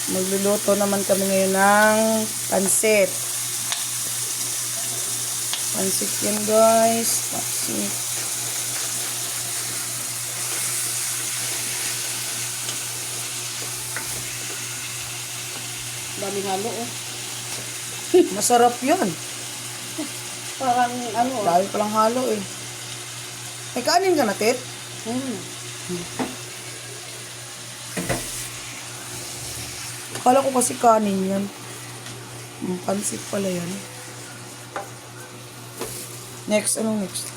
Magluluto naman kami ngayon ng pansit. Pansit yan guys. Pansit. Daming halo, oh. Masarap yun. Parang ano, oh. Dahil palang halo eh. May kanin ka na, Tit? Akala ko kasi kanin yan. Pansit pala yan. Next, anong next?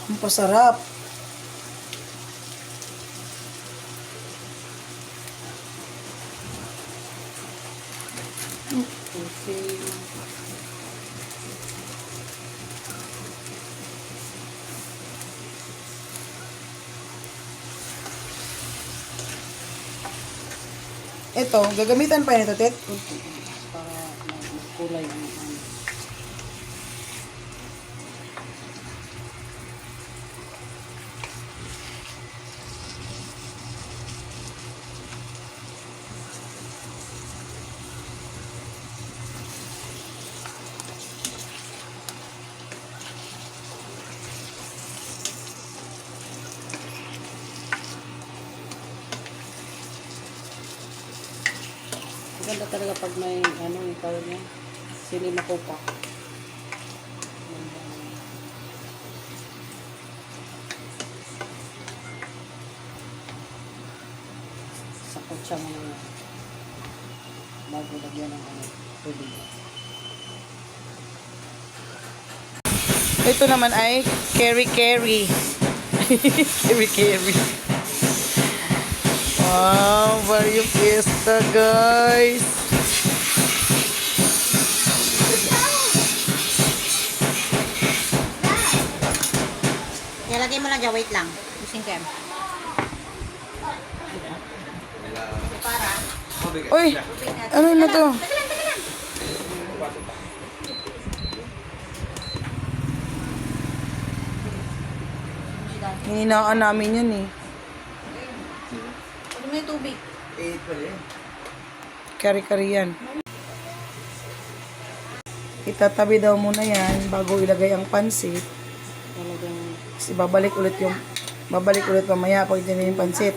Ang pasarap. Okay. Ito, gagamitan pa nito, Tit? Para magkulay yung ano. Maganda talaga pag may ano, yung tawag niya, cinema copa. Sakot siya mga bago lagyan ng ano, tubig. Ito naman ay keri-keri. Keri-keri. Wow, Barrio Fiesta, guys. Ilagay mo lang dyan, wait lang. Using kem. Uy, ano na to? Hininaan namin yan eh. Ano yung tubig? Kari-kari yan. Itatabi daw muna yan bago ilagay ang pansit. Talagang Kasi babalik ulit mamaya pag ito na yung pansit.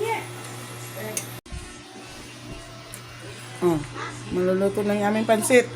Maluluto na yung aming pansit.